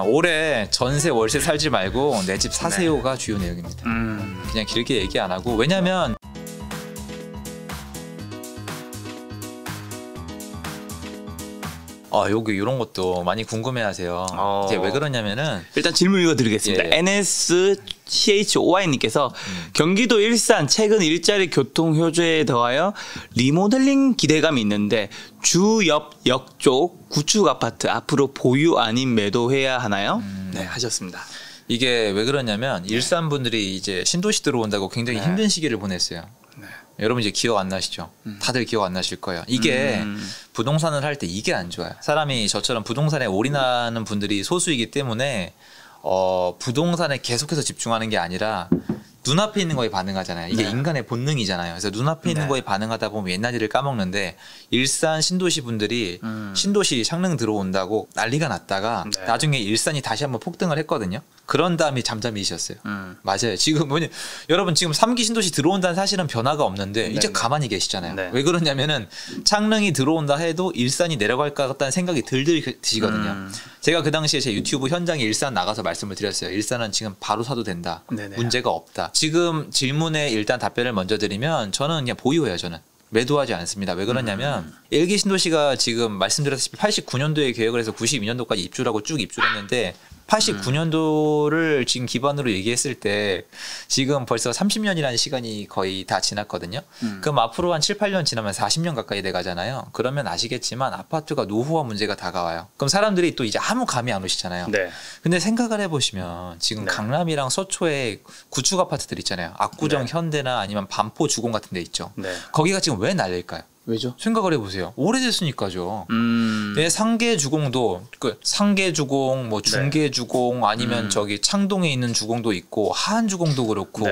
올해 전세 월세 살지 말고 내 집 사세요가 네. 주요 내용입니다. 그냥 길게 얘기 안 하고 왜냐면 여기 이런 것도 많이 궁금해하세요. 이제 왜 그러냐면은 일단 질문 읽어드리겠습니다. 예. NSCHOY님께서 경기도 일산 최근 일자리 교통 효조에 더하여 리모델링 기대감이 있는데 주 옆 역 쪽 구축 아파트 앞으로 보유 아닌 매도해야 하나요? 네, 하셨습니다. 이게 왜 그러냐면 일산 분들이 이제 신도시 들어온다고 굉장히 힘든 시기를 보냈어요. 여러분 이제 기억 안 나시죠? 다들 기억 안 나실 거예요. 이게 부동산을 할 때 이게 안 좋아요. 사람이 저처럼 부동산에 올인하는 분들이 소수이기 때문에 부동산에 계속해서 집중하는 게 아니라 눈앞에 있는 거에 반응하잖아요. 이게 인간의 본능이잖아요. 그래서 눈앞에 있는 거에 반응하다 보면 옛날 일을 까먹는데 일산 신도시 분들이 신도시 창릉 들어온다고 난리가 났다가 나중에 일산이 다시 한번 폭등을 했거든요. 그런 다음에 잠잠해지셨어요. 맞아요. 지금 뭐냐 여러분 지금 3기 신도시 들어온다는 사실은 변화가 없는데 이제 가만히 계시잖아요. 왜 그러냐면은 창릉이 들어온다 해도 일산이 내려갈 것 같다는 생각이 들들 드시거든요. 제가 그 당시에 제 유튜브 현장에 일산 나가서 말씀을 드렸어요. 일산은 지금 바로 사도 된다. 문제가 없다. 지금 질문에 일단 답변을 먼저 드리면 저는 그냥 보유해요. 저는. 매도하지 않습니다. 왜 그러냐면 일기 신도시가 지금 말씀드렸다시피 89년도에 계획을 해서 92년도까지 입주라고 쭉 입주를 했는데 89년도를 지금 기반으로 얘기했을 때 지금 벌써 30년이라는 시간이 거의 다 지났거든요. 그럼 앞으로 한 7, 8년 지나면 40년 가까이 돼 가잖아요. 그러면 아시겠지만 아파트가 노후화 문제가 다가와요. 그럼 사람들이 또 이제 아무 감이 안 오시잖아요. 근데 생각을 해보시면 지금 강남이랑 서초에 구축 아파트들 있잖아요. 압구정 현대나 아니면 반포 주공 같은 데 있죠. 거기가 지금 왜 난릴까요? 왜죠? 생각을 해보세요. 오래됐으니까죠. 상계 주공도 상계 주공, 뭐 중계 주공 아니면 저기 창동에 있는 주공도 있고 하안 주공도 그렇고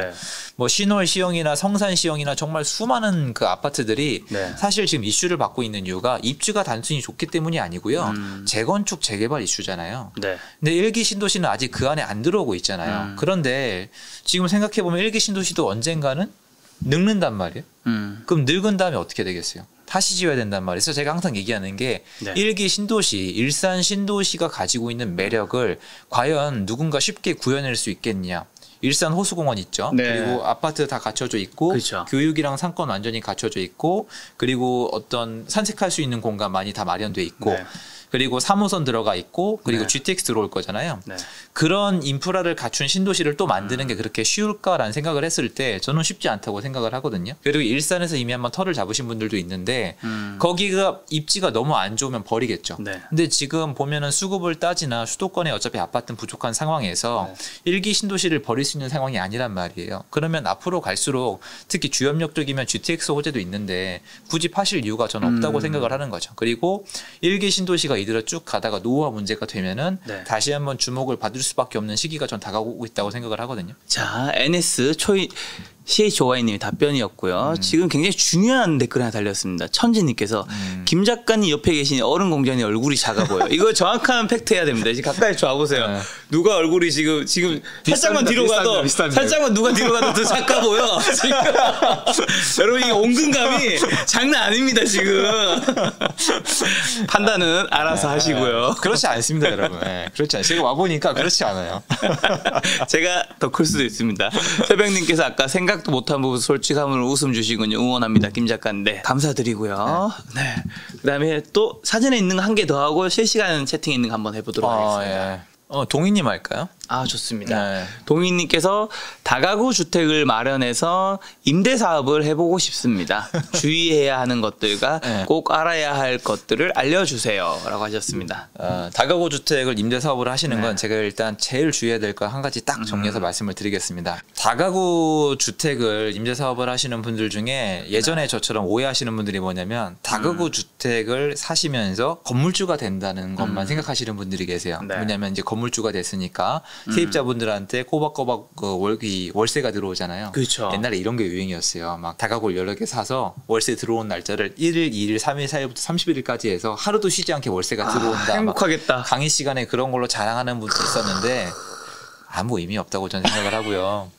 뭐 신월 시형이나 성산 시형이나 정말 수많은 그 아파트들이 사실 지금 이슈를 받고 있는 이유가 입주가 단순히 좋기 때문이 아니고요. 재건축 재개발 이슈잖아요. 근데 일기 신도시는 아직 그 안에 안 들어오고 있잖아요. 그런데 지금 생각해 보면 일기 신도시도 언젠가는 늙는단 말이에요. 그럼 늙은 다음에 어떻게 되겠어요? 다시 지어야 된단 말이에요. 그래서 제가 항상 얘기하는 게 일기 신도시, 일산 신도시가 가지고 있는 매력을 과연 누군가 쉽게 구현할 수 있겠냐. 일산 호수공원 있죠. 그리고 아파트 다 갖춰져 있고 교육이랑 상권 완전히 갖춰져 있고 그리고 어떤 산책할 수 있는 공간 많이 다 마련돼 있고 그리고 3호선 들어가 있고 그리고 GTX 들어올 거잖아요. 그런 인프라를 갖춘 신도시를 또 만드는 게 그렇게 쉬울까라는 생각을 했을 때 저는 쉽지 않다고 생각을 하거든요. 그리고 일산에서 이미 한번 터를 잡으신 분들도 있는데 거기가 입지가 너무 안 좋으면 버리겠죠. 근데 지금 보면은 수급을 따지나 수도권에 어차피 아파트는 부족한 상황에서 일기 신도시를 버릴 수 있는 상황이 아니란 말이에요. 그러면 앞으로 갈수록 특히 주염역 쪽이면 GTX 호재도 있는데 굳이 파실 이유가 저는 없다고 생각을 하는 거죠. 그리고 일기 신도시가 이대로 쭉 가다가 노후화 문제가 되면은 다시 한번 주목을 받을 수밖에 없는 시기가 전 다가오고 있다고 생각을 하거든요. 자, CHOY님의 답변이었고요. 지금 굉장히 중요한 댓글 하나 달렸습니다. 천지님께서 김 작가님 옆에 계신 어른 공자님 얼굴이 작아 보여. 이거 정확한 팩트 해야 됩니다. 이제 가까이 쏴보세요. 누가 얼굴이 지금 살짝만 뒤로 가도 살짝만 누가 뒤로 가도 더 작아 보여. 지금. 여러분 이 온근감이 장난 아닙니다 지금. 판단은 알아서 하시고요. 그렇지 않습니다 여러분. 그렇지 않아요. 제가 와보니까 그렇지 않아요. 제가 더 클 수도 있습니다. 새벽님께서 아까 생각도 못한 부분 솔직함으로 웃음 주시군요. 응원합니다. 김 작가님. 네, 감사드리고요. 그다음에 또 사전에 있는 거 한 개 더 하고 실시간 채팅에 있는 거 한번 해보도록 하겠습니다. 동희님 할까요? 좋습니다. 동희님께서 다가구 주택을 마련해서 임대 사업을 해보고 싶습니다. 주의해야 하는 것들과 꼭 알아야 할 것들을 알려주세요 라고 하셨습니다. 다가구 주택을 임대 사업을 하시는 건 제가 일단 제일 주의해야 될 거 한 가지 딱 정리해서 말씀을 드리겠습니다. 다가구 주택을 임대 사업을 하시는 분들 중에 예전에 저처럼 오해하시는 분들이 뭐냐면 다가구 주택을 사시면서 건물주가 된다는 것만 생각하시는 분들이 계세요. 왜냐면 이제 건물주가 됐으니까 세입자분들한테 꼬박꼬박 월세가 들어오잖아요. 그렇죠. 옛날에 이런 게 유행이었어요. 막 다가구를 여러 개 사서 월세 들어온 날짜를 1일, 2일, 3일, 4일부터 31일까지 해서 하루도 쉬지 않게 월세가 들어온다. 행복하겠다. 강의 시간에 그런 걸로 자랑하는 분도 있었는데 아무 의미 없다고 저는 생각을 하고요.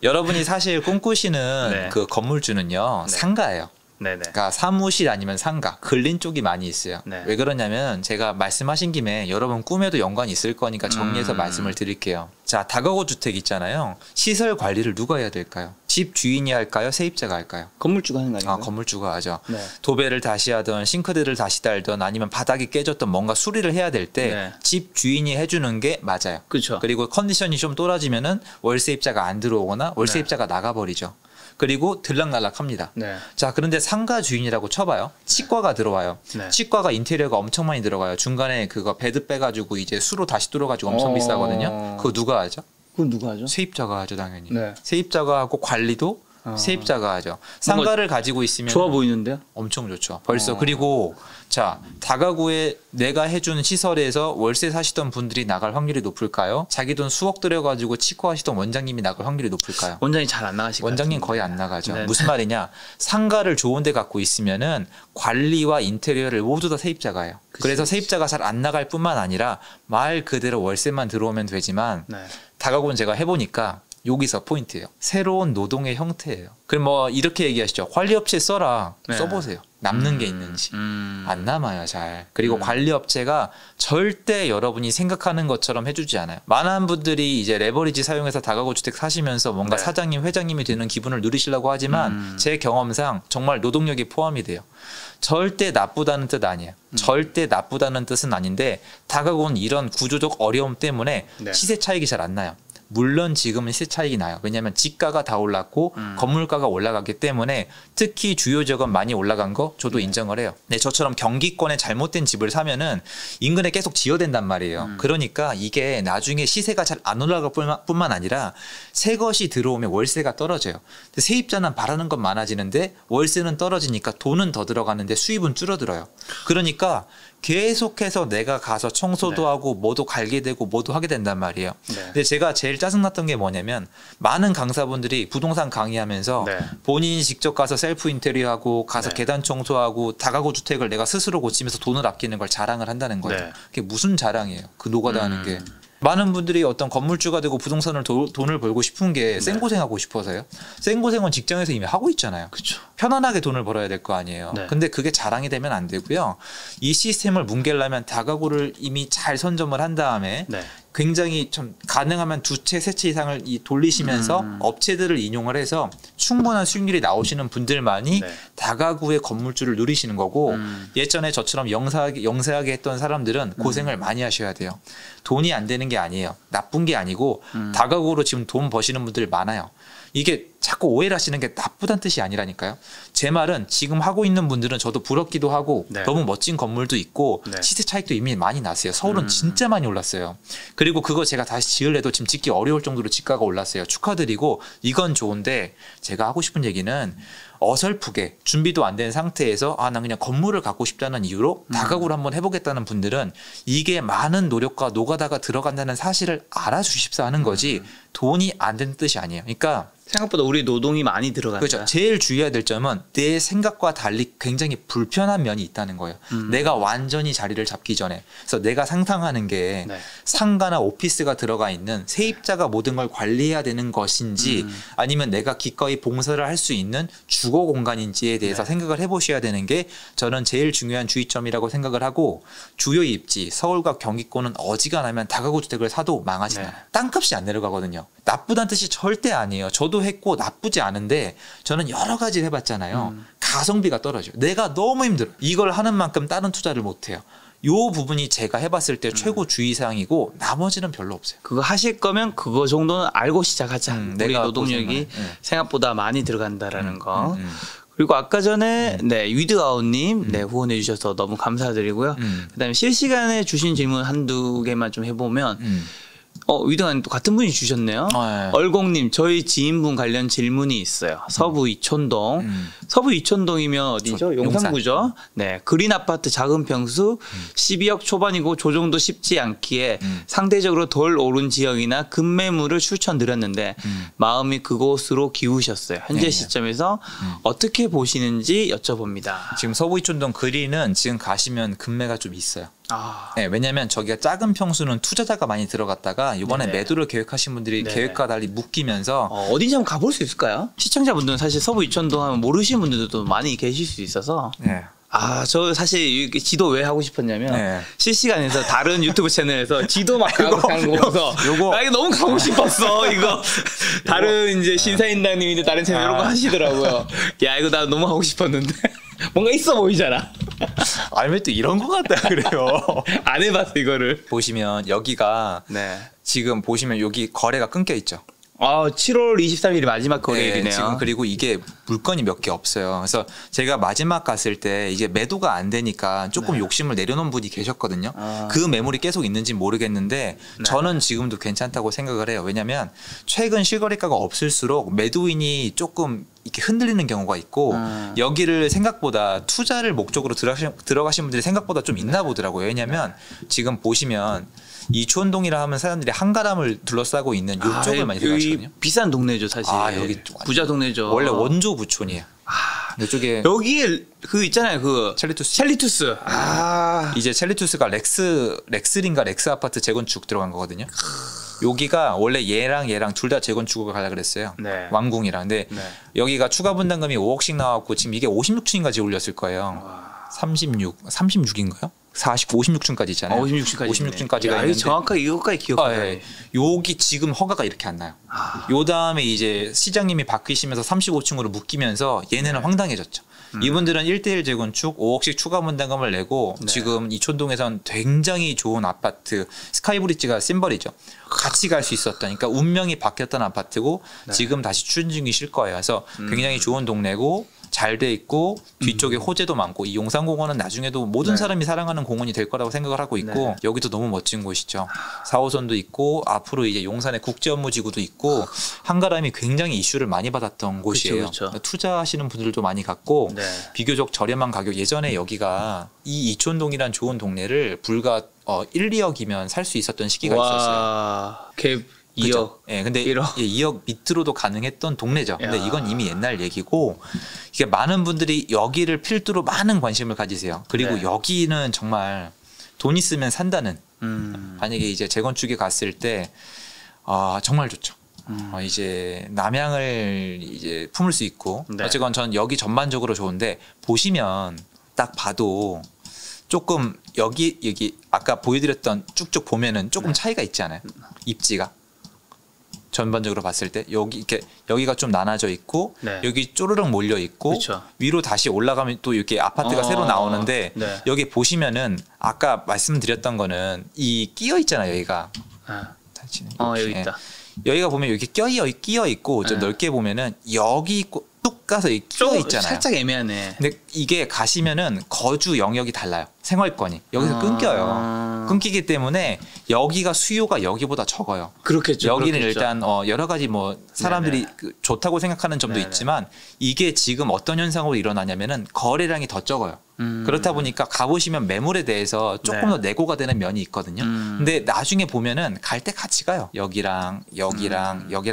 여러분이 사실 꿈꾸시는 그 건물주는요 상가예요. 네네. 그러니까 사무실 아니면 상가, 근린 쪽이 많이 있어요. 네. 왜 그러냐면 제가 말씀하신 김에 여러분 꿈에도 연관이 있을 거니까 정리해서 말씀을 드릴게요. 자, 다가구 주택 있잖아요. 시설 관리를 누가 해야 될까요? 집 주인이 할까요? 세입자가 할까요? 건물주가 하는 거 아닌가요? 건물주가 하죠. 네. 도배를 다시 하던 싱크대를 다시 달던 아니면 바닥이 깨졌던 뭔가 수리를 해야 될 때 집 주인이 해주는 게 맞아요. 그렇죠. 그리고 컨디션이 좀 떨어지면은 월세입자가 안 들어오거나 월세입자가 나가버리죠. 그리고 들락날락합니다. 네. 자, 그런데 상가 주인이라고 쳐봐요. 치과가 들어와요. 네. 치과가 인테리어가 엄청 많이 들어가요. 중간에 그거 베드 빼가지고 이제 수로 다시 뚫어가지고 엄청 비싸거든요. 그거 누가 하죠? 그건 누가 하죠? 세입자가 하죠, 당연히. 네. 세입자가 하고 관리도 세입자가 하죠. 상가를 가지고 있으면 좋아 보이는데요? 엄청 좋죠. 벌써 그리고 자, 다가구에 내가 해준 시설에서 월세 사시던 분들이 나갈 확률이 높을까요? 자기 돈 수억 들여가지고 치과 하시던 원장님이 나갈 확률이 높을까요? 원장이 잘 안 나가시고 원장님 거의 안 나가죠. 네. 무슨 말이냐? 상가를 좋은 데 갖고 있으면은 관리와 인테리어를 모두 다 세입자가 해요. 그래서 세입자가 잘 안 나갈 뿐만 아니라 말 그대로 월세만 들어오면 되지만 네. 다가구는 제가 해보니까 여기서 포인트예요. 새로운 노동의 형태예요. 그럼 뭐 이렇게 얘기하시죠. 관리업체 써라. 네. 써보세요. 남는 게 있는지. 안 남아요, 잘. 그리고 관리업체가 절대 여러분이 생각하는 것처럼 해주지 않아요. 많은 분들이 이제 레버리지 사용해서 다가구 주택 사시면서 뭔가 네. 사장님, 회장님이 되는 기분을 누리시려고 하지만 제 경험상 정말 노동력이 포함이 돼요. 절대 나쁘다는 뜻 아니에요. 절대 나쁘다는 뜻은 아닌데 다가구는 이런 구조적 어려움 때문에 네. 시세 차익이 잘 안 나요. 물론 지금은 시세 차익이 나요. 왜냐하면 집가가 다 올랐고 건물가가 올라갔기 때문에 특히 주요 지역은 많이 올라간 거 저도 인정을 해요. 네, 저처럼 경기권에 잘못된 집을 사면은 인근에 계속 지어댄단 말이에요. 그러니까 이게 나중에 시세가 잘 안 올라갈 뿐만 아니라 새 것이 들어오면 월세가 떨어져요. 근데 세입자는 바라는 건 많아지는데 월세는 떨어지니까 돈은 더 들어가는데 수입은 줄어들어요. 그러니까 계속해서 내가 가서 청소도 하고 뭐도 갈게 되고 뭐도 하게 된단 말이에요. 근데 제가 제일 짜증났던 게 뭐냐면 많은 강사분들이 부동산 강의하면서 본인이 직접 가서 셀프 인테리어하고 가서 계단 청소하고 다가구 주택을 내가 스스로 고치면서 돈을 아끼는 걸 자랑을 한다는 거예요. 그게 무슨 자랑이에요? 그 노가다 하는 게. 많은 분들이 어떤 건물주가 되고 부동산을 돈을 벌고 싶은 게 생고생하고 싶어서요. 생고생은 직장에서 이미 하고 있잖아요. 그쵸. 편안하게 돈을 벌어야 될 거 아니에요. 근데 그게 자랑이 되면 안 되고요. 이 시스템을 뭉개려면 다가구를 이미 잘 선점을 한 다음에 굉장히 좀 가능하면 두 채, 세 채 이상을 돌리시면서 업체들을 인용을 해서 충분한 수익률이 나오시는 분들만이 다가구의 건물주를 누리시는 거고 예전에 저처럼 영세하게 했던 사람들은 고생을 많이 하셔야 돼요. 돈이 안 되는 게 아니에요. 나쁜 게 아니고 다가구로 지금 돈 버시는 분들이 많아요. 이게 자꾸 오해를 하시는 게 나쁘다는 뜻이 아니라니까요. 제 말은 지금 하고 있는 분들은 저도 부럽기도 하고 너무 멋진 건물도 있고 시세 차익도 이미 많이 났어요. 서울은 진짜 많이 올랐어요. 그리고 그거 제가 다시 지을래도 지금 짓기 어려울 정도로 집가가 올랐어요. 축하드리고 이건 좋은데 제가 하고 싶은 얘기는 어설프게 준비도 안 된 상태에서 난 그냥 건물을 갖고 싶다는 이유로 다가구를 한번 해보겠다는 분들은 이게 많은 노력과 노가다가 들어간다는 사실을 알아주십사 하는 거지 돈이 안 되는 뜻이 아니에요. 그러니까 생각보다 우리 노동이 많이 들어간다. 그렇죠. 제일 주의해야 될 점은 내 생각과 달리 굉장히 불편한 면이 있다는 거예요. 내가 완전히 자리를 잡기 전에. 그래서 내가 상상하는 게 상가나 오피스가 들어가 있는 세입자가 모든 걸 관리해야 되는 것인지 아니면 내가 기꺼이 봉사를 할 수 있는 주거 공간인지에 대해서 생각을 해보셔야 되는 게 저는 제일 중요한 주의점이라고 생각을 하고 주요 입지 서울과 경기권은 어지간하면 다가구 주택을 사도 망하지 않아요. 땅값이 안 내려가거든요. 나쁘다는 뜻이 절대 아니에요. 저도 했고 나쁘지 않은데 저는 여러 가지 해봤잖아요. 가성비가 떨어져요. 내가 너무 힘들어. 이걸 하는 만큼 다른 투자를 못해요. 요 부분이 제가 해봤을 때 최고 주의사항이고 나머지는 별로 없어요. 그거 하실 거면 그거 정도는 알고 시작하자. 우리 내가 노동력이 생각보다 많이 들어간다라는 거. 그리고 아까 전에 위드아웃님 후원해 주셔서 너무 감사드리고요. 그다음에 실시간에 주신 질문 한두 개만 좀 해보면 위드아웃님 또 같은 분이 주셨네요. 얼공님 저희 지인분 관련 질문이 있어요. 서부 이촌동. 서부 이촌동이면 어디죠? 용산구죠. 네, 그린 아파트 작은 평수 12억 초반이고 조정도 쉽지 않기에 상대적으로 덜 오른 지역이나 급매물을 추천드렸는데 마음이 그곳으로 기우셨어요. 현재 시점에서 어떻게 보시는지 여쭤봅니다. 지금 서부 이촌동 그린은 지금 가시면 급매가 좀 있어요. 네, 왜냐하면 저기가 작은 평수는 투자자가 많이 들어갔다가 이번에 매도를 계획하신 분들이 계획과 달리 묶이면서 어딘지 한번 가볼 수 있을까요? 시청자분들은 사실 서부 이천동 하면 모르시는 분들도 많이 계실 수 있어서. 네. 저 사실 지도 왜 하고 싶었냐면 실시간에서 다른 유튜브 채널에서 지도 막 하는 거 보면서 이거 너무 가고 싶었어. 이거 다른 이제 신사임당님인데 다른 채널 이런 거 하시더라고요. 야 이거 나 너무 하고 싶었는데 뭔가 있어 보이잖아. 아니면 또 이런 거 같다 그래요. 안 해봤어 이거를. 보시면 여기가 지금 보시면 여기 거래가 끊겨 있죠. 7월 23일이 마지막 거래일이네요. 지금 그리고 이게 물건이 몇 개 없어요. 그래서 제가 마지막 갔을 때 이제 매도가 안 되니까 조금 욕심을 내려놓은 분이 계셨거든요. 그 매물이 계속 있는지 모르겠는데 저는 지금도 괜찮다고 생각을 해요. 왜냐하면 최근 실거래가가 없을수록 매도인이 조금 이렇게 흔들리는 경우가 있고 여기를 생각보다 투자를 목적으로 들어가신 분들이 생각보다 좀 있나 보더라고요. 왜냐하면 지금 보시면 이촌동이라 하면 사람들이 한가람을 둘러싸고 있는 이쪽을 많이 들어가시거든요. 비싼 동네죠 사실. 여기 부자 동네죠. 원래 원조 부촌이에요. 이쪽에 여기에 그 있잖아요. 그 첼리투스. 이제 첼리투스가 렉스린가 렉스 아파트 재건축 들어간 거거든요. 여기가 원래 얘랑 둘 다 재건축을 가려 그랬어요. 왕궁이랑. 근데 여기가 추가 분담금이 5억씩 나왔고 지금 이게 56층인가 올렸을 거예요. 36인가요? 56층까지 있잖아요. 56층까지가 있는데 정확하게 이것까지 기억해요. 여기 지금 허가가 이렇게 안 나요. 요 다음에 이제 시장님이 바뀌시면서 35층으로 묶이면서 얘네는 황당해졌죠. 이분들은 1:1 재건축 5억씩 추가 분담금을 내고 지금 이촌동에선 굉장히 좋은 아파트 스카이브리지가 심벌이죠. 같이 갈 수 있었던 그러니까 운명이 바뀌었던 아파트고 지금 다시 추진 중이실 거예요. 그래서 굉장히 좋은 동네고 잘 돼 있고 뒤쪽에 호재도 많고 이 용산공원은 나중에도 모든 사람이 사랑하는 공원이 될 거라고 생각을 하고 있고 여기도 너무 멋진 곳이죠. 4호선도 있고 앞으로 이제 용산의 국제업무지구도 있고 한가람이 굉장히 이슈를 많이 받았던 곳이에요. 그쵸. 투자하시는 분들도 많이 갔고 비교적 저렴한 가격 예전에 여기가 이 이촌동이란 좋은 동네를 불과 1, 2억이면 살 수 있었던 시기가 있었어요. 갭 2억. 근데 2억 밑으로도 가능했던 동네죠. 근데 이건 이미 옛날 얘기고 이게 많은 분들이 여기를 필두로 많은 관심을 가지세요. 그리고 여기는 정말 돈 있으면 산다는. 만약에 이제 재건축에 갔을 때 정말 좋죠. 이제 남향을 이제 품을 수 있고 어쨌건 전 여기 전반적으로 좋은데 보시면 딱 봐도 조금 여기 아까 보여드렸던 쭉쭉 보면은 조금 차이가 있지 않아요? 입지가. 전반적으로 봤을 때 여기가 좀 나눠져 있고 여기 쪼르륵 몰려 있고 위로 다시 올라가면 또 이렇게 아파트가 새로 나오는데 여기 보시면은 아까 말씀드렸던 거는 이 끼어 있잖아요. 여기가 여기 있다. 여기가 보면 여기 끼어 있고 좀 넓게 보면은 여기 있고 뚝 가서 끼어 있잖아요. 살짝 애매하네. 근데 이게 가시면은 거주 영역이 달라요. 생활권이 여기서 끊겨요. 끊기기 때문에 여기가 수요가 여기보다 적어요. 그렇겠죠. 여기는 일단 여러 가지 뭐 사람들이 좋다고 생각하는 점도 있지만 이게 지금 어떤 현상으로 일어나냐면은 거래량이 더 적어요. 그렇다 보니까 가보시면 매물에 대해서 조금 더 내고가 되는 면이 있거든요. 근데 나중에 보면은 갈 때 같이 가요. 여기랑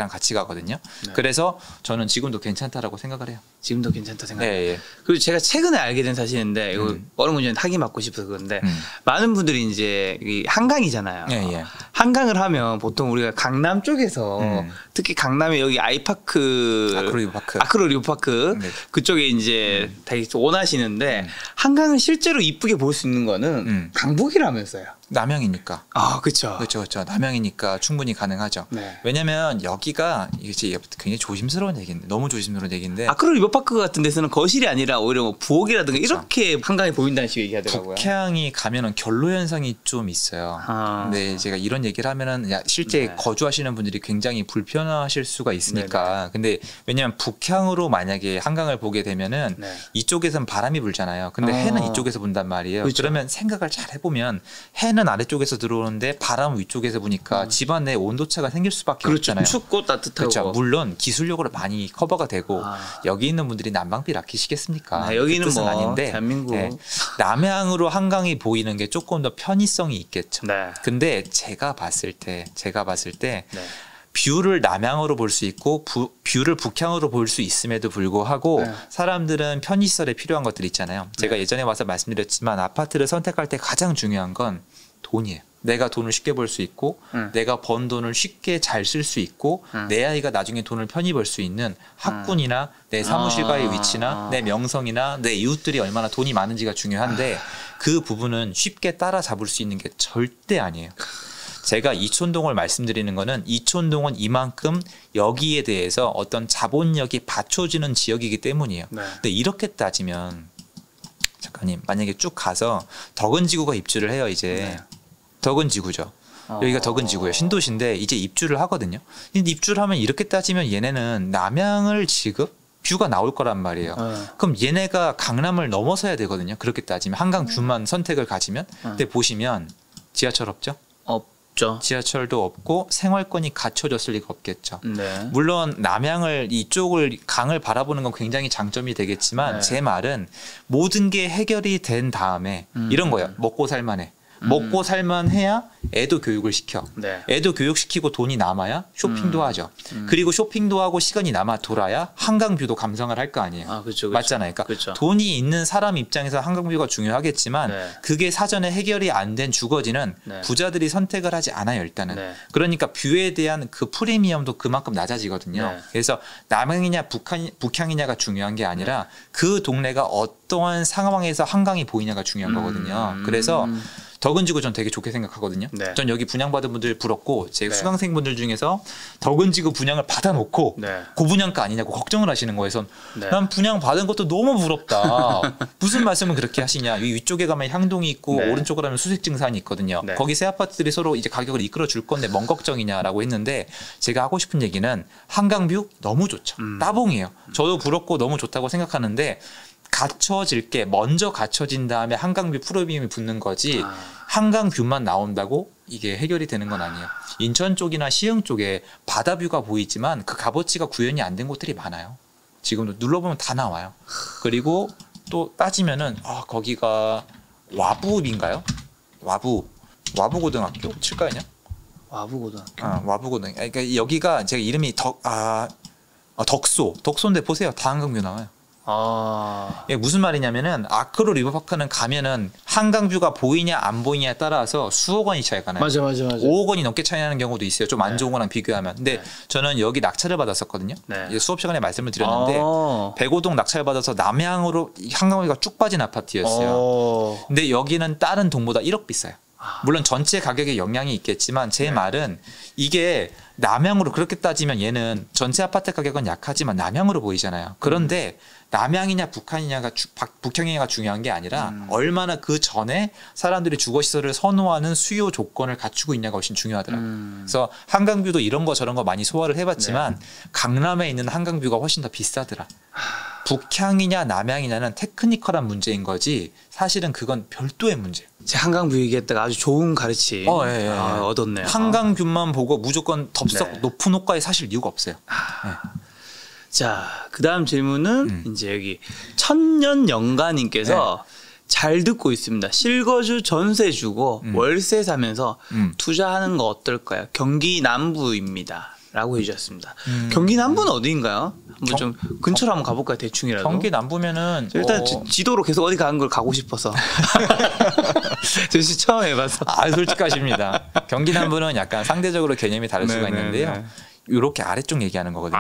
같이 가거든요. 그래서 저는 지금도 괜찮다라고 생각을 해요. 지금도 괜찮다 생각해요. 그리고 제가 최근에 알게 된 사실인데 이거 어른 문제는 타기 맞고 싶어서 그런데 많은 분들이 이제 한강이잖아요. 한강을 하면 보통 우리가 강남 쪽에서 특히 강남에 여기 아이파크 아크로리오파크 그쪽에 이제 되게 원하시는데 한강을 실제로 이쁘게 볼 수 있는 거는 강북이라면서요. 남양이니까. 그렇죠. 남양이니까 충분히 가능하죠. 왜냐면 여기가 이게 굉장히 조심스러운 얘기인데 너무 조심스러운 얘기인데 아크로리버파크 같은 데서는 거실이 아니라 오히려 뭐 부엌이라든가 이렇게 한강이 보인다는 식으로 얘기하더라고요. 북향이 가면은 결로 현상이 좀 있어요. 근데 제가 이런 얘기를 하면은 실제 거주하시는 분들이 굉장히 불편하실 수가 있으니까. 근데 왜냐면 북향으로 만약에 한강을 보게 되면은 이쪽에선 바람이 불잖아요. 근데 해는 이쪽에서 분단 말이에요. 그러면 생각을 잘 해보면 해는 아래쪽에서 들어오는데 바람은 위쪽에서 부니까 집안 내 온도차가 생길 수밖에 없잖아요. 춥고 따뜻하고. 물론 기술력으로 많이 커버가 되고 여기 있는 분들이 난방비를 아끼시겠습니까? 여기는 뭐 아닌데 대한민국 남향으로 한강이 보이는 게 조금 더 편의성이 있겠죠. 근데 제가 봤을 때 뷰를 남향으로 볼 수 있고 뷰를 북향으로 볼 수 있음에도 불구하고 네. 사람들은 편의시설에 필요한 것들 있잖아요. 제가 네. 예전에 와서 말씀드렸지만 아파트를 선택할 때 가장 중요한 건 돈이에요. 내가 돈을 쉽게 벌 수 있고 내가 번 돈을 쉽게 잘 쓸 수 있고 내 아이가 나중에 돈을 편히 벌 수 있는 학군이나 내 사무실과의 위치나 내 명성이나 내 이웃들이 얼마나 돈이 많은지가 중요한데 그 부분은 쉽게 따라잡을 수 있는 게 절대 아니에요. 제가 이촌동을 말씀드리는 거는 이촌동은 이만큼 여기에 대해서 어떤 자본력이 받쳐지는 지역이기 때문이에요. 네. 근데 이렇게 따지면 작가님 만약에 쭉 가서 덕은지구가 입주를 해요. 이제 네. 덕은지구죠. 여기가 덕은지구예요. 신도시인데 이제 입주를 하거든요. 근데 입주를 하면 이렇게 따지면 얘네는 남향을 지급 뷰가 나올 거란 말이에요. 그럼 얘네가 강남을 넘어서야 되거든요. 그렇게 따지면 한강 뷰만 선택을 가지면. 근데 보시면 지하철 없죠? 없죠. 지하철도 없고 생활권이 갖춰졌을 리가 없겠죠. 네. 물론 남향을 이쪽을 강을 바라보는 건 굉장히 장점이 되겠지만 네. 제 말은 모든 게 해결이 된 다음에 이런 거예요. 먹고 살만해. 먹고 살만해야 애도 교육을 시켜. 네. 애도 교육시키고 돈이 남아야 쇼핑도 하죠. 그리고 쇼핑도 하고 시간이 남아 돌아야 한강뷰도 감상을 할 거 아니에요. 아, 그쵸, 그쵸. 맞잖아요. 그러니까 그쵸. 돈이 있는 사람 입장에서 한강뷰가 중요하겠지만 네. 그게 사전에 해결이 안 된 주거지는 네. 부자들이 선택을 하지 않아요. 일단은. 네. 그러니까 뷰에 대한 그 프리미엄도 그만큼 낮아지거든요. 네. 그래서 남향이냐 북향이냐가 중요한 게 아니라 네. 그 동네가 어떠한 상황에서 한강이 보이냐가 중요한 거거든요. 그래서 덕은지구 전 되게 좋게 생각하거든요. 네. 전 여기 분양받은 분들 부럽고 제 네. 수강생분들 중에서 덕은지구 분양을 받아놓고 네. 고분양가 아니냐고 걱정을 하시는 거에서 네. 난 분양받은 것도 너무 부럽다. 무슨 말씀을 그렇게 하시냐. 위쪽에 가면 향동이 있고 네. 오른쪽으로 가면 수색증산이 있거든요. 네. 거기 새 아파트들이 서로 이제 가격을 이끌어 줄 건데 뭔 걱정이냐라고 했는데 제가 하고 싶은 얘기는 한강뷰 너무 좋죠. 따봉이에요. 저도 부럽고 너무 좋다고 생각하는데 갖춰질 게 먼저 갖춰진 다음에 한강뷰 프리미엄이 붙는 거지 한강뷰만 나온다고 이게 해결이 되는 건 아니에요. 인천 쪽이나 시흥 쪽에 바다뷰가 보이지만 그 값어치가 구현이 안 된 곳들이 많아요. 지금도 눌러보면 다 나와요. 그리고 또 따지면은 거기가 와부인가요? 와부고등학교? 칠까요? 와부고등학교. 와부고등학교. 그러니까 여기가 제가 이름이 덕소인데 보세요. 다 한강뷰 나와요. 이게 무슨 말이냐면은 아크로 리버파크는 가면은 한강뷰가 보이냐 안 보이냐에 따라서 수억 원이 차이가 나요. 맞아. 5억 원이 넘게 차이 나는 경우도 있어요. 좀 안 좋은 거랑 비교하면. 근데 네. 저는 여기 낙찰을 받았었거든요. 네. 수업 시간에 말씀을 드렸는데 백오동 낙찰 받아서 남향으로 한강뷰가 쭉 빠진 아파트였어요. 근데 여기는 다른 동보다 1억 비싸요. 물론 전체 가격에 영향이 있겠지만 제 네. 말은 이게 남향으로 그렇게 따지면 얘는 전체 아파트 가격은 약하지만 남향으로 보이잖아요. 그런데 남향이냐 북향이냐가 중요한 게 아니라 얼마나 그 전에 사람들이 주거시설을 선호하는 수요 조건을 갖추고 있냐가 훨씬 중요하더라고요. 그래서 한강뷰도 이런 거 저런 거 많이 소화를 해봤지만 네. 강남에 있는 한강뷰가 훨씬 더 비싸더라. 북향이냐 남향이냐는 테크니컬한 문제인 거지 사실은 그건 별도의 문제예요. 한강뷰 얘기했다가 아주 좋은 가르침 예. 얻었네요. 한강뷰만 보고 무조건 덥석 네. 높은 호가에 사실 이유가 없어요. 네. 자, 그 다음 질문은 이제 여기 천년영가님께서 네. 잘 듣고 있습니다. 실거주 전세 주고 월세 사면서 투자하는 거 어떨까요? 경기 남부입니다. 라고 해주셨습니다. 경기 남부는 어디인가요? 한번 좀 근처로 한번 가볼까요? 대충이라도. 경기 남부면은 일단 지도로 계속 어디 가는 걸 가고 싶어서. 저 처음 해봐서. 솔직하십니다. 경기 남부는 약간 상대적으로 개념이 다를 수가 있는데요. 이렇게 아래쪽 얘기하는 거거든요.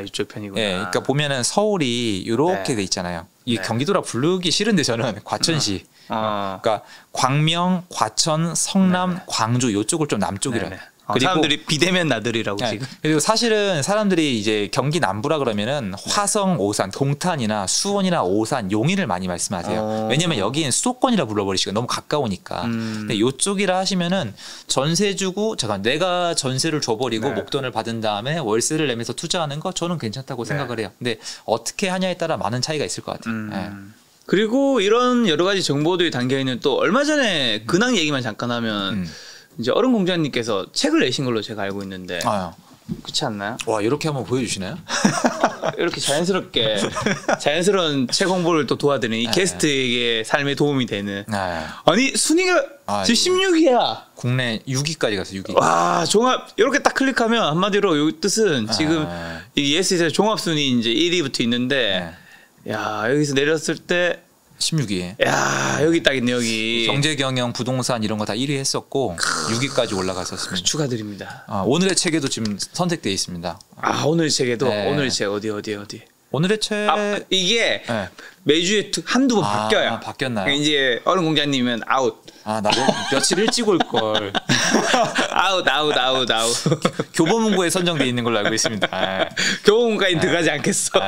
이쪽 편이구나. 네, 그러니까 보면은 서울이 이렇게 돼 있잖아요. 이 경기도라 부르기 싫은데 저는 과천시. 그러니까 광명, 과천, 성남, 광주 이쪽을 좀 남쪽이라. 그리고 사람들이 비대면 나들이라고 네. 지금. 그리고 사실은 사람들이 이제 경기 남부라 그러면은 화성, 오산, 동탄이나 수원이나 오산, 용인을 많이 말씀하세요. 왜냐면 여기는 수도권이라 불러버리시고 너무 가까우니까. 근데 이쪽이라 하시면은 전세 주고 내가 전세를 줘버리고 목돈을 받은 다음에 월세를 내면서 투자하는 거 저는 괜찮다고 생각을 해요. 근데 어떻게 하냐에 따라 많은 차이가 있을 것 같아요. 그리고 이런 여러 가지 정보들이 담겨 있는 또 얼마 전에 근황 얘기만 잠깐 하면. 이제 어른공자님께서 책을 내신 걸로 제가 알고 있는데 그렇지 않나요? 와 이렇게 한번 보여주시나요? 이렇게 자연스러운 책 홍보를 또 도와드리는 이 게스트에게 삶에 도움이 되는. 아니 순위가 지금 16위야. 국내 6위까지 갔어. 6위. 와 종합 이렇게 딱 클릭하면 한마디로 이 뜻은 지금 이 ES에서 종합 순위 이제 1위부터 있는데 야 여기서 내렸을 때 16위에. 야 여기 딱 있네 여기. 경제 경영 부동산 이런 거 다 1위 했었고 6위까지 올라갔었습니다. 축하드립니다. 오늘의 책에도 지금 선택돼 있습니다. 오늘의 책에도 오늘의 책 어디. 오늘의 책 이게 매주에 한두 번 바뀌어요. 바뀌었나요? 이제 어른 공자님은 아웃. 나 며칠 일찍 올 걸. 아웃. 교보문고에 선정돼 있는 걸로 알고 있습니다. 교보문고에 들어가지 않겠어.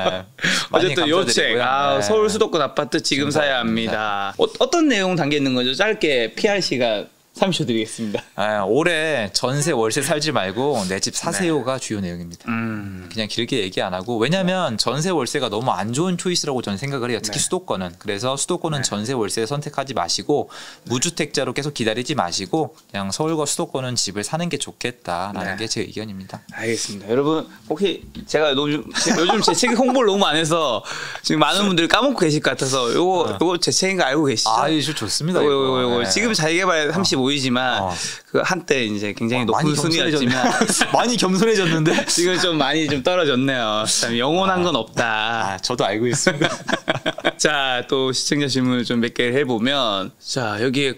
어쨌든 요 책. 서울 수도권 아파트 지금 사야 합니다. 어떤 내용 담겨 있는 거죠? 짧게 PRC가 30초 드리겠습니다. 올해 전세 월세 살지 말고 내 집 사세요가 주요 내용입니다. 그냥 길게 얘기 안 하고 왜냐하면 전세 월세가 너무 안 좋은 초이스라고 저는 생각을 해요. 특히 수도권은. 그래서 수도권은 전세 월세 선택하지 마시고 무주택자로 계속 기다리지 마시고 그냥 서울과 수도권은 집을 사는 게 좋겠다라는 게 제 의견입니다. 알겠습니다. 여러분 혹시 제가 요즘 제 책 홍보를 너무 안 해서 지금 많은 분들이 까먹고 계실 것 같아서 요거 제 책인 거 알고 계시죠? 이거 좋습니다. 요거 지금 자기개발 35이지만 그 한때 이제 굉장히 높은 순위였지만 많이 겸손해졌는데 지금 좀 많이 좀 떨어졌네요. 영원한 건 없다. 저도 알고 있습니다. 자, 또 시청자 질문을 좀 몇 개를 해보면 자 여기에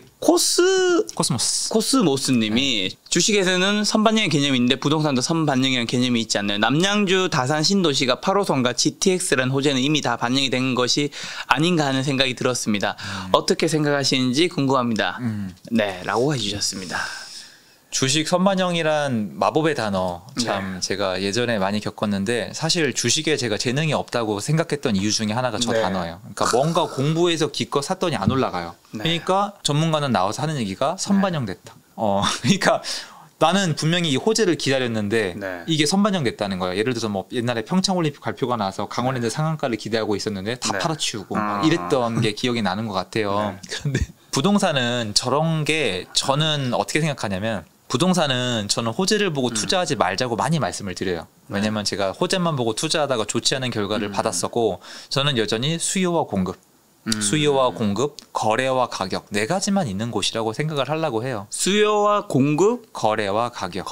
코스모스님이 주식에서는 선반영의 개념이 있는데 부동산도 선반영이라는 개념이 있지 않나요? 남양주 다산 신도시가 8호선과 GTX라는 호재는 이미 다 반영이 된 것이 아닌가 하는 생각이 들었습니다. 어떻게 생각하시는지 궁금합니다. 네, 라고 해주셨습니다. 주식 선반영이란 마법의 단어 참 제가 예전에 많이 겪었는데 사실 주식에 제가 재능이 없다고 생각했던 이유 중에 하나가 저 단어예요. 그러니까 뭔가 공부해서 기껏 샀더니 안 올라가요. 그러니까 전문가는 나와서 하는 얘기가 선반영됐다. 그러니까 나는 분명히 이 호재를 기다렸는데 이게 선반영됐다는 거예요. 예를 들어서 뭐 옛날에 평창올림픽 발표가 나서 강원랜드 상한가를 기대하고 있었는데 다 팔아치우고 이랬던 게 기억이 나는 것 같아요. 그런데 부동산은 저런 게 저는 어떻게 생각하냐면 부동산은 저는 호재를 보고 투자하지 말자고 많이 말씀을 드려요. 왜냐면 제가 호재만 보고 투자하다가 좋지 않은 결과를 받았었고 저는 여전히 수요와 공급, 거래와 가격 네 가지만 있는 곳이라고 생각을 하려고 해요. 수요와 공급, 거래와 가격.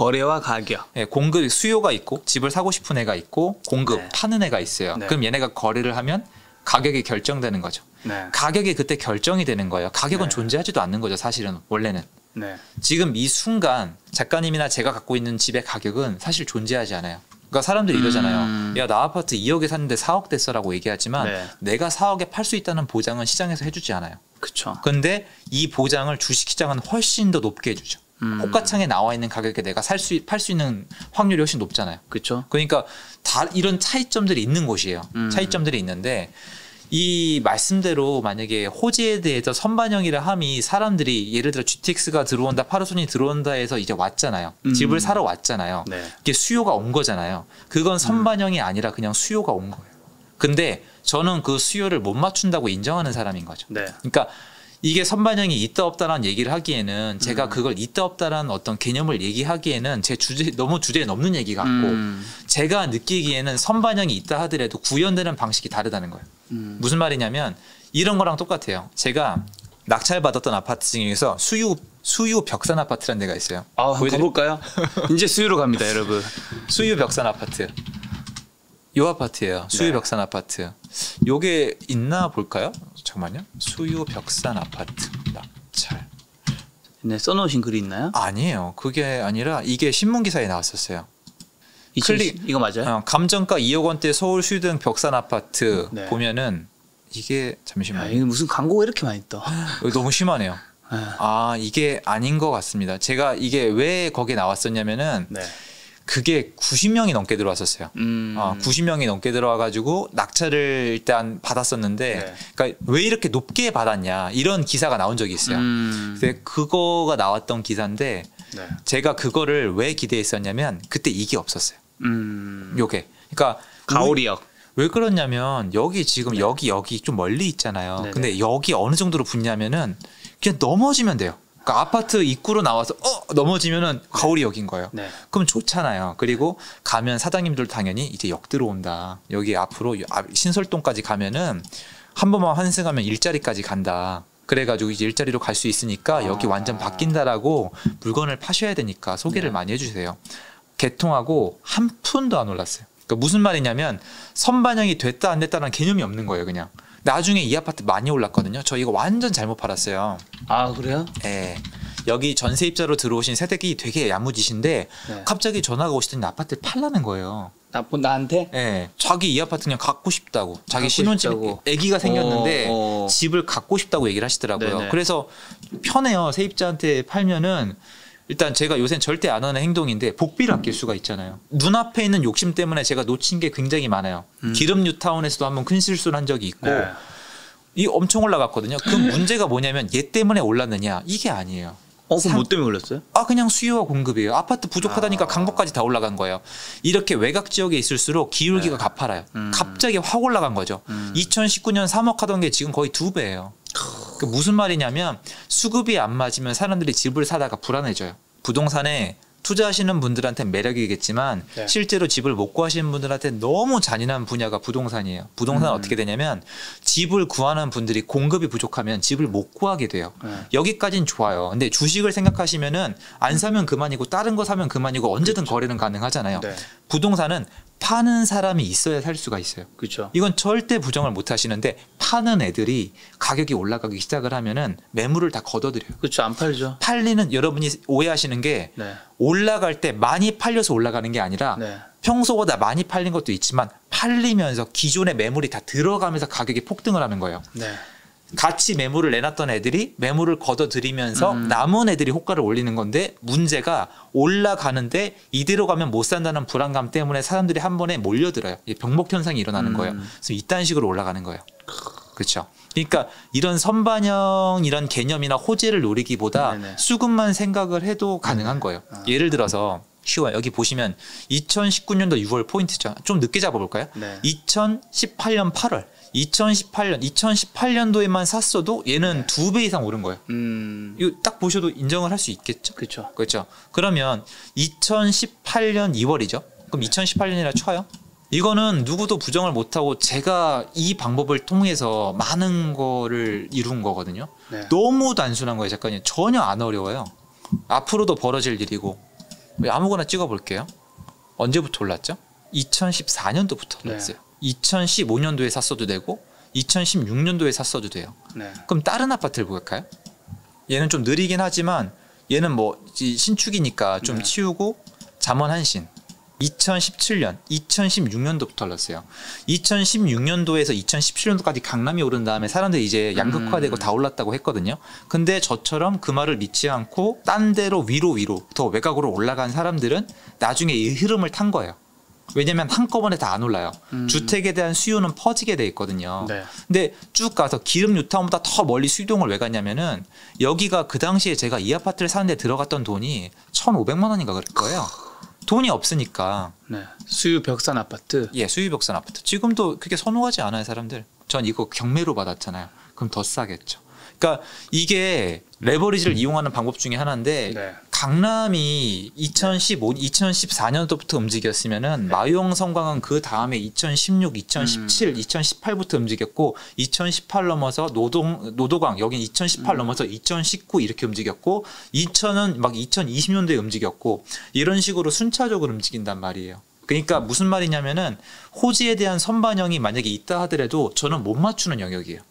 네, 공급 수요가 있고 집을 사고 싶은 애가 있고 공급 파는 애가 있어요. 그럼 얘네가 거래를 하면 가격이 결정되는 거죠. 가격이 그때 결정이 되는 거예요. 가격은 존재하지도 않는 거죠. 사실은 원래는. 지금 이 순간 작가님이나 제가 갖고 있는 집의 가격은 사실 존재하지 않아요. 그러니까 사람들이 이러잖아요. 야, 나 아파트 2억에 샀는데 4억 됐어라고 얘기하지만 내가 4억에 팔 수 있다는 보장은 시장에서 해주지 않아요. 그렇죠. 근데 이 보장을 주식시장은 훨씬 더 높게 해주죠. 호가창에 나와 있는 가격에 내가 팔 수 있는 확률이 훨씬 높잖아요. 그렇죠. 그러니까 다 이런 차이점들이 있는 곳이에요. 차이점들이 있는데 이 말씀대로 만약에 호재에 대해서 선반영이라 함이 사람들이 예를 들어 GTX가 들어온다, 8호선이 들어온다 해서 이제 왔잖아요. 집을 사러 왔잖아요. 이게 수요가 온 거잖아요. 그건 선반영이 아니라 그냥 수요가 온 거예요. 근데 저는 그 수요를 못 맞춘다고 인정하는 사람인 거죠. 그러니까 이게 선반영이 있다 없다라는 얘기를 하기에는 제가 그걸 있다 없다라는 어떤 개념을 얘기하기에는 제 너무 주제에 넘는 얘기 같고 제가 느끼기에는 선반영이 있다 하더라도 구현되는 방식이 다르다는 거예요. 무슨 말이냐면 이런 거랑 똑같아요. 제가 낙찰 받았던 아파트 중에서 수유 벽산 아파트라는 데가 있어요. 한번 가볼까요? 이제 수유로 갑니다, 여러분. 수유 벽산 아파트. 요 아파트예요. 수유 벽산 아파트. 요게 있나 볼까요? 잠깐만요. 수유 벽산 아파트 낙찰. 네, 써놓으신 글이 있나요? 아니에요. 그게 아니라 이게 신문 기사에 나왔었어요. 이거 맞아요? 감정가 2억 원대 서울 수유등 벽산 아파트 보면은 이게 잠시만요. 이게 무슨 광고가 이렇게 많이 떠? 너무 심하네요. 이게 아닌 것 같습니다. 제가 이게 왜 거기에 나왔었냐면은 그게 90명이 넘게 들어왔었어요. 90명이 넘게 들어와가지고 낙찰을 일단 받았었는데 그러니까 왜 이렇게 높게 받았냐 이런 기사가 나온 적이 있어요. 근데 그거가 나왔던 기사인데 제가 그거를 왜 기대했었냐면 그때 이게 없었어요. 요게 그러니까 가오리역 왜 그러냐면 여기 지금 여기 좀 멀리 있잖아요. 근데 여기 어느 정도로 붙냐면은 그냥 넘어지면 돼요. 그러니까 아파트 입구로 나와서 넘어지면은 거울이 여긴 거예요. 네. 그럼 좋잖아요. 그리고 가면 사장님들 당연히 이제 역 들어온다. 여기 앞으로 신설동까지 가면은 한 번만 환승하면 일자리까지 간다. 그래가지고 이제 일자리로 갈 수 있으니까 여기 완전 바뀐다라고 물건을 파셔야 되니까 소개를 많이 해주세요. 개통하고 한 푼도 안 올랐어요. 그러니까 무슨 말이냐면 선반영이 됐다 안 됐다는 개념이 없는 거예요. 그냥 나중에 이 아파트 많이 올랐거든요. 저 이거 완전 잘못 팔았어요. 아 그래요? 네. 여기 전세입자로 들어오신 세대기 되게 야무지신데 네. 갑자기 전화가 오시더니 아파트를 팔라는 거예요. 나한테? 네. 자기 이 아파트 그냥 갖고 싶다고. 자기 갖고 신혼집 싶다고. 아기가 생겼는데 집을 갖고 싶다고 얘기를 하시더라고요. 네네. 그래서 편해요. 세입자한테 팔면은 일단 제가 요새는 절대 안 하는 행동인데 복비를 아낄 수가 있잖아요. 눈앞에 있는 욕심 때문에 제가 놓친 게 굉장히 많아요. 기름 뉴타운에서도 한번 큰 실수를 한 적이 있고 네. 이 엄청 올라갔거든요. 그 문제가 뭐냐면 얘 때문에 올랐느냐 이게 아니에요. 그럼 뭐 때문에 올랐어요? 그냥 수요와 공급이에요. 아파트 부족하다니까 강북까지 다 올라간 거예요. 이렇게 외곽 지역에 있을수록 기울기가 가파라요. 갑자기 확 올라간 거죠. 2019년 3억 하던 게 지금 거의 2배예요. 그 무슨 말이냐면 수급이 안 맞으면 사람들이 집을 사다가 불안해져요. 부동산에 투자하시는 분들한테 매력이겠지만 네. 실제로 집을 못 구하시는 분들한테 너무 잔인한 분야가 부동산이에요. 부동산은 어떻게 되냐면 집을 구하는 분들이 공급이 부족하면 집을 못 구하게 돼요. 여기까지는 좋아요. 근데 주식을 생각하시면은 안 사면 그만이고 다른 거 사면 그만이고 언제든 그렇죠. 거래는 가능하잖아요. 네. 부동산은 파는 사람이 있어야 살 수가 있어요. 그렇죠. 이건 절대 부정을 못 하시는데 파는 애들이 가격이 올라가기 시작을 하면은 매물을 다 걷어들여요. 그렇죠. 안 팔죠. 팔리는 여러분이 오해하시는 게 네. 올라갈 때 많이 팔려서 올라가는 게 아니라 네. 평소보다 많이 팔린 것도 있지만 팔리면서 기존의 매물이 다 들어가면서 가격이 폭등을 하는 거예요. 네. 같이 매물을 내놨던 애들이 매물을 걷어들이면서 남은 애들이 호가를 올리는 건데 문제가 올라가는데 이대로 가면 못 산다는 불안감 때문에 사람들이 한 번에 몰려들어요. 병목 현상이 일어나는 거예요. 그래서 이딴 식으로 올라가는 거예요. 그렇죠. 그러니까 이런 선반영 이런 개념이나 호재를 노리기보다 네네. 수급만 생각을 해도 가능한 거예요. 예를 들어서 쉬워요. 여기 보시면 2019년도 6월 포인트죠. 좀 늦게 잡아볼까요? 네. 2018년 8월 2018년도에만 샀어도 얘는 2배 이상 오른 거예요. 이거 딱 보셔도 인정을 할 수 있겠죠? 그렇죠. 그렇죠. 그러면 2018년 2월이죠. 그럼 2018년이라 쳐요. 이거는 누구도 부정을 못하고 제가 이 방법을 통해서 많은 거를 이룬 거거든요. 네. 너무 단순한 거예요. 작가님. 전혀 안 어려워요. 앞으로도 벌어질 일이고 아무거나 찍어볼게요. 언제부터 올랐죠? 2014년도부터 올랐어요. 네. 2015년도에 샀어도 되고 2016년도에 샀어도 돼요. 네. 그럼 다른 아파트를 볼까요? 얘는 좀 느리긴 하지만 얘는 뭐 신축이니까 좀 네. 치우고 잠원한신 2017년, 2016년도부터 올랐어요. 2016년도에서 2017년도까지 강남이 오른 다음에 사람들이 이제 양극화되고 다 올랐다고 했거든요. 근데 저처럼 그 말을 믿지 않고 딴 데로 위로 더 외곽으로 올라간 사람들은 나중에 이 흐름을 탄 거예요. 왜냐면 한꺼번에 다 안 올라요. 주택에 대한 수요는 퍼지게 돼 있거든요. 네. 근데 쭉 가서 기름 뉴타운보다 더 멀리 수유동을 왜 갔냐면은 여기가 그 당시에 제가 이 아파트를 사는데 들어갔던 돈이 1,500만 원인가 그럴 거예요. 돈이 없으니까. 네. 수유 벽산 아파트. 예, 수유벽산 아파트. 지금도 그렇게 선호하지 않아요, 사람들. 전 이거 경매로 받았잖아요. 그럼 더 싸겠죠. 그러니까 이게 레버리지를 이용하는 방법 중에 하나인데 네. 강남이 2014년도부터 움직였으면은 마용 성광은 그 다음에 2016, 2017, 2018부터 움직였고 2018 넘어서 노도강 여긴 2018 넘어서 2019 이렇게 움직였고 2000은 막 2020년도에 움직였고 이런 식으로 순차적으로 움직인단 말이에요. 그러니까 무슨 말이냐면은 호지에 대한 선반영이 만약에 있다 하더라도 저는 못 맞추는 영역이에요.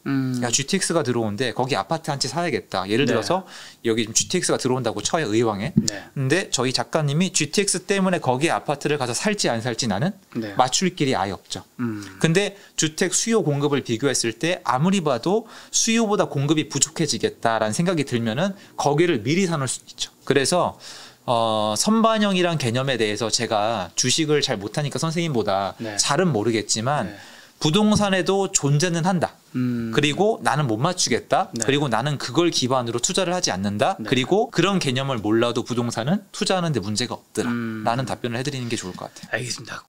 야, GTX가 들어오는데 거기 아파트 한 채 사야겠다. 예를 들어서 여기 지금 GTX가 들어온다고 쳐요, 의왕에. 네. 근데 저희 작가님이 GTX 때문에 거기 아파트를 가서 살지 안 살지 나는 네. 맞출 길이 아예 없죠. 근데 주택 수요 공급을 비교했을 때 아무리 봐도 수요보다 공급이 부족해지겠다라는 생각이 들면은 거기를 미리 사놓을 수 있죠. 그래서 선반영이란 개념에 대해서 제가 주식을 잘 못하니까 선생님보다 네. 잘은 모르겠지만 네. 부동산에도 존재는 한다. 그리고 나는 못 맞추겠다. 네. 그리고 나는 그걸 기반으로 투자를 하지 않는다. 네. 그리고 그런 개념을 몰라도 부동산은 투자하는 데 문제가 없더라. 라는 답변을 해드리는 게 좋을 것 같아요. 알겠습니다.